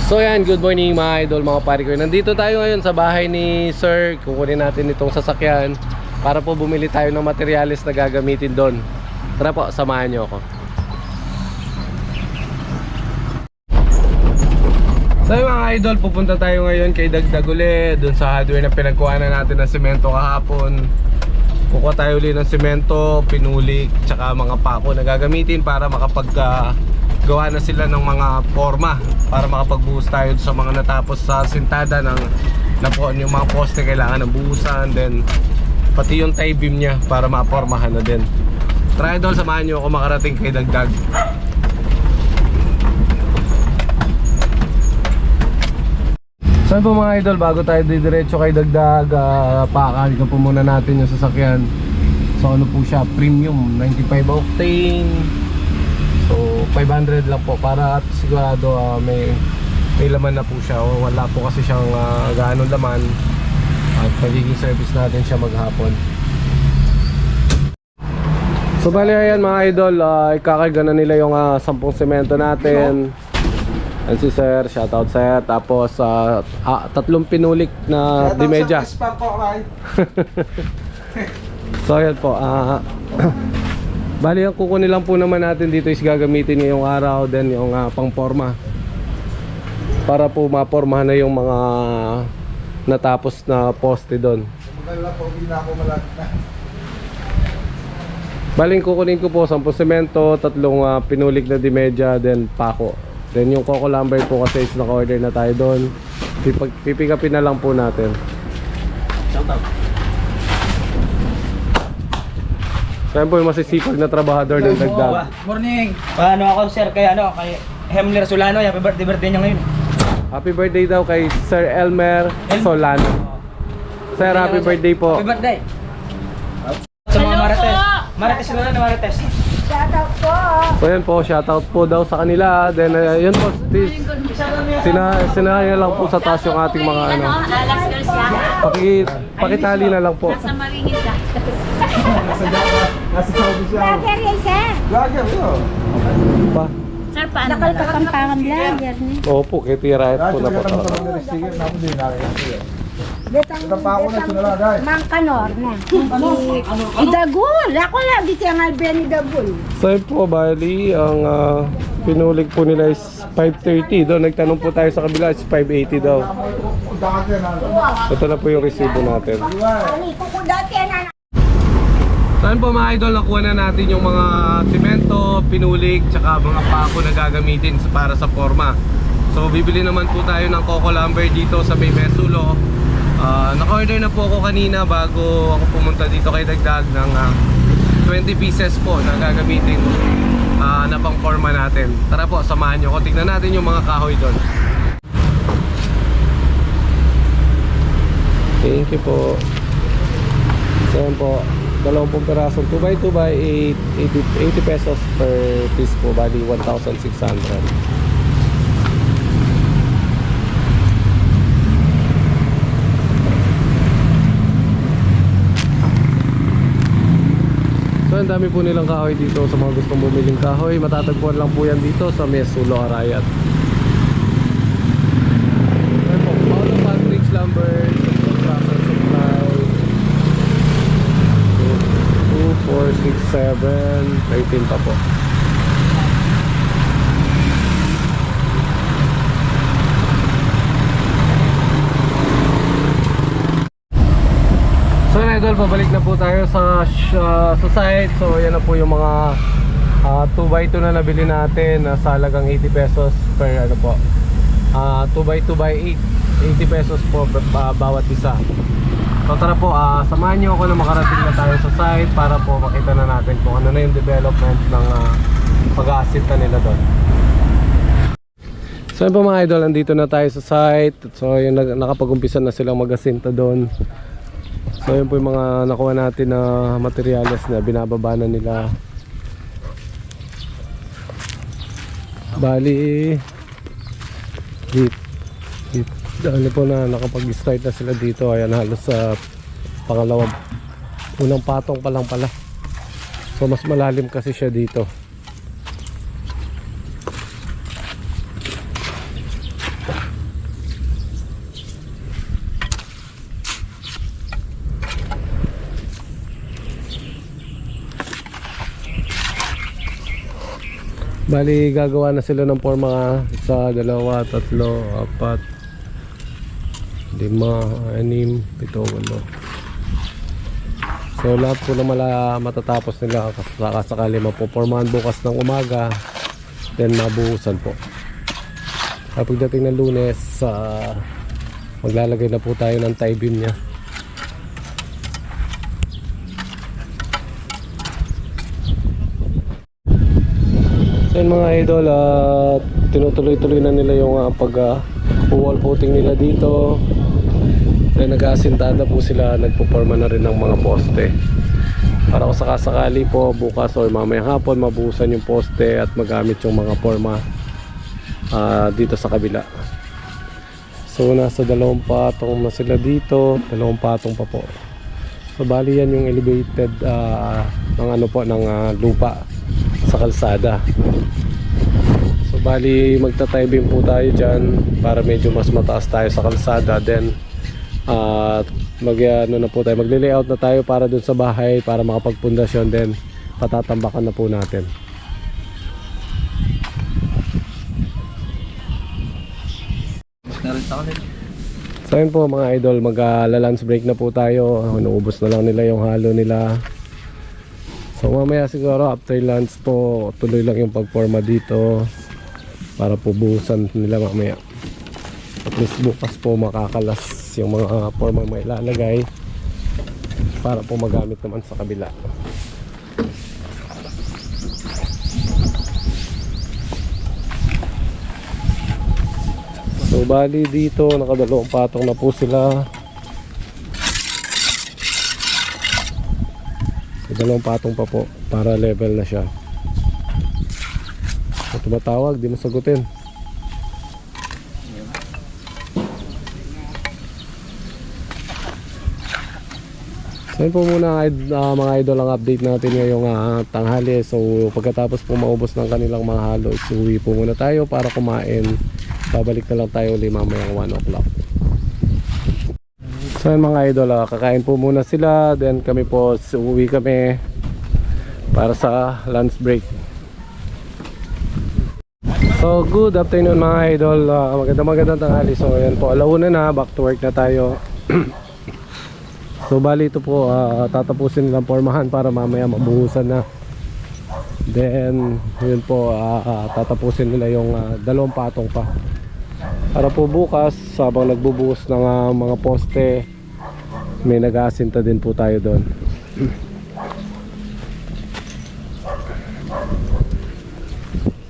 So yan, good morning mga idol, mga pare ko. Nandito tayo ngayon sa bahay ni Sir. Kukunin natin itong sasakyan para po bumili tayo ng materyales na gagamitin doon. Tara po, samahan nyo ako. So yung mga idol, pupunta tayo ngayon kay Dagdag ulit, doon sa hardware na pinagkuhanan natin ng semento kahapon. Kukuha tayo ulit ng semento, pinulik, tsaka mga pako na gagamitin para gawa na sila ng mga forma para makapagbuhos tayo sa mga natapos sa sintada ng yung mga poste kailangan ng buhusan, then pati yung tie beam nya para mapormahan na din. Try doon, samahan nyo ako makarating kay Dagdag. So po mga idol, bago tayo didiretso kay Dagdag, pakakalikan po muna natin yung sasakyan. So ano po siya, premium 95 octane. So 500 lang po para at sigurado may laman na po siya. Wala po kasi siyang gaanong laman. At magiging service natin siya maghapon. So bali ayan mga idol, ikakarga na nila yung 10 semento natin. Yan si Sir, shoutout Sir. Tapos 3 pinulik na dimedya. So ayan po, bali ang kukunin lang po naman natin dito is gagamitin ngayong araw, then yung pangporma para po mapormahan na yung mga natapos na poste doon. Bali kukunin ko po 10 semento, 3 pinulik na dimedya, then pako. Then yung coco lumber po kasi is naka-order na tayo doon. Pipikapin na lang po natin. Shoutout. So yan po yung masisipag na trabahador ng Dagdag. Morning! Paano ako sir kay Hemler Solano, happy birthday niya ngayon. Happy birthday daw kay Sir Elmer Solano. Sir, happy birthday po. Happy birthday! Sa mga Marites. Marites na lang, Marites. Shoutout po! So yan po, shoutout po daw sa kanila. Then yun po, sinaya lang po sa taas yung ating mga Alex Garcia. pakitali na lang po. Nasa Maringit ka. Nasa Saudi siya. Vlogger yan, sir. Vlogger yun. Pa. Sir, paano na lang? Kapampangan vlogger ni. Opo, kitira po na po. Ito pa ako na sinala, guys. Mang Kanor na. Idagul. Ako lagi siya nga ni Dagul. So yun po, bali, ang pinulik po nila is 530. Doon, nagtanong po tayo sa kabila, is 580 daw. Ito na po yung resibo natin. Saan po mga idol, nakuha na natin yung mga simento, pinulik, tsaka mga pako na gagamitin para sa forma. So bibili naman po tayo ng coco lumber dito sa May Mesulo. Naka-order na po ako kanina bago ako pumunta dito kay Dagdag ng 20 pieces po na gagamitin na pang forma natin. Tara po, samahan nyo ako. Tignan natin yung mga kahoy doon. Thank you po. So yan po, 20 perasong 2x2x8, 80 pesos per piece po, bali 1,600. So ang dami po nilang kahoy dito sa mga gustong bumiling kahoy. Matatagpuan lang po yan dito sa Mesulo, Arayat. Ayan po, Paolo Patrick's Lumber, Construction Supply. 2, 4, 6, 7, 13 pa po. So idol, pabalik na po tayo sa site. So yan na po yung mga 2x2 na nabili natin sa halagang 80 pesos per 2x2x8, 80 pesos po bawat isa. So tara po, samahan nyo ako na makarating na tayo sa site para po makita na natin kung ano na yung development ng pag-a-assist na nila doon. So yun po mga idol, nandito na tayo sa site. So yun, nakapag-umpisa na silang mag-asinta doon. So yun po yung mga nakuha natin na materyales na binababa na nila. Bali ano po na nakapag-start na sila dito. Ayan, halos sa unang patong pa lang pala. So mas malalim kasi siya dito. Bali gagawa na sila ng forma. 1, 2, 3, 4, 5, 6, 7, 8. So lahat po na matatapos nila sakali mapopormahan bukas ng umaga, then mabuhusan po. Pagdating ng Lunes, maglalagay na po tayo ng tie beam nya. So yun mga idol, tinutuloy-tuloy na nila yung wall footing nila dito. Then nag-aasintada po sila, nagpo-forma na rin ng mga poste. Para kung sakasakali po bukas or mamayang hapon mabuhusan yung poste at magamit yung mga forma dito sa kabila. So nasa 2 patong na sila dito, 2 patong pa po. So bali yan yung elevated ng lupa sa kalsada. So bali magta-tie beam po tayo dyan para medyo mas mataas tayo sa kalsada. Then magle-layout na tayo para dun sa bahay para makapagpundasyon, then patatambakan na po natin. So yun po mga idol, mag-lunch break na po tayo. Naubos na lang nila yung halo nila. So mamaya siguro after lunch po tuloy lang yung pagforma dito para po buhusan nila mamaya. At least bukas po makakalas yung mga forma may ilalagay para po magamit naman sa kabila. So bali dito naka 2 patong na po sila. So 2 patong pa po para level na siya. So tumatawag, di mo sagutin. So yun po muna mga idol ang update natin ngayong tanghali. So pagkatapos po maubos ng kanilang mga halo, uwi po muna tayo para kumain. Babalik na lang tayo ulit mamayang 1 o'clock. So yun mga idol, kakain po muna sila. Then kami po uwi kami para sa lunch break. So good afternoon mga idol, magandang tanghali. So yan po, alauna na, back to work na tayo. So bali ito po, tatapusin nilang formahan para mamaya mabuhusan na. Then yun po, tatapusin nila yung 2 patong pa para po bukas habang nagbubuhos ng mga poste, may nag-aasinta din po tayo doon.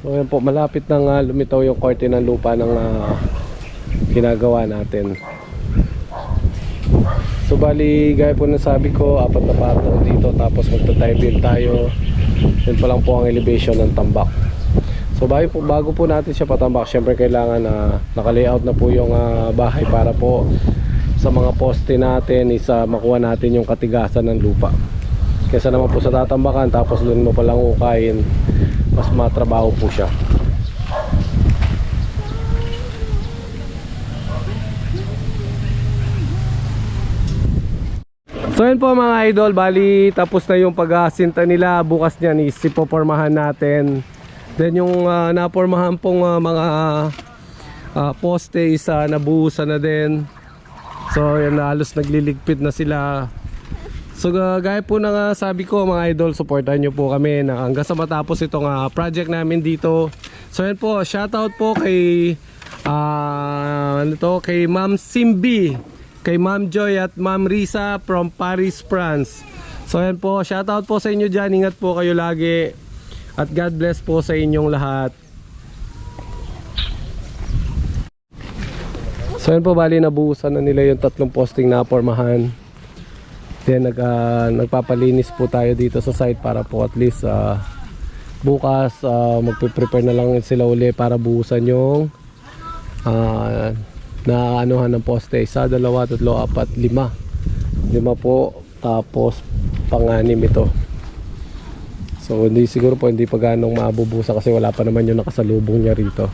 So yun po, malapit nang lumitaw yung korte ng lupa ng ginagawa natin. So bali gaya po na sabi ko, 4 na patong dito, tapos magta-tie beam tayo. Yun pa lang po ang elevation ng tambak. So bago po natin siya patambak, syempre kailangan naka-layout na po yung bahay para po sa mga poste natin makuha natin yung katigasan ng lupa. Kesa naman po sa tatambakan tapos doon mo palang ukayin, mas matrabaho po siya. So yun po mga idol, bali tapos na yung pag-asinta nila. Bukas niyan isipopormahan natin. Then yung napormahan pong mga poste nabuhusan na din. So yan, halos nagliligpit na sila. So gaya po na sabi ko mga idol, supportan nyo po kami na hanggang sa matapos itong project namin dito. So yan po, shoutout po kay kay Ma'am Simbi, kay Ma'am Joy at Ma'am Risa from Paris, France. So yan po, shoutout po sa inyo dyan. Ingat po kayo lagi at God bless po sa inyong lahat. So yan po, bali nabuhusan na nila yung 3 posting na pormahan. Then nagpapalinis po tayo dito sa site para po at least bukas magpe-prepare na lang sila uli para buhusan yung na anuhan ng poste. 1, 2, 3, 4, 5 po, tapos pang-anim ito. So hindi siguro po, hindi pa ganong mabubusa kasi wala pa naman yung nakasalubong niya rito.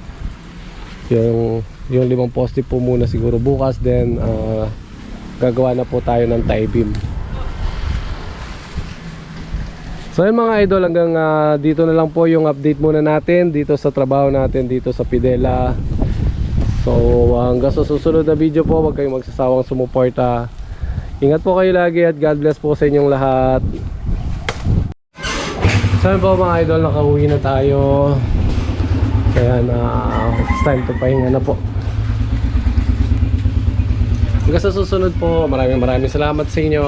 Yung 5 poste po muna siguro bukas, then gagawa na po tayo ng tie beam. So So yun mga idol, hanggang dito na lang po yung update muna natin dito sa trabaho natin dito sa Pidela. So hanggang sa susunod na video po, huwag kayong magsasawang sumuporta. Ingat po kayo lagi at God bless po sa inyong lahat. So yun po mga idol, nakauwi na tayo. Kaya it's time to pahinga na po. Hanggang sa susunod po, maraming salamat sa inyo.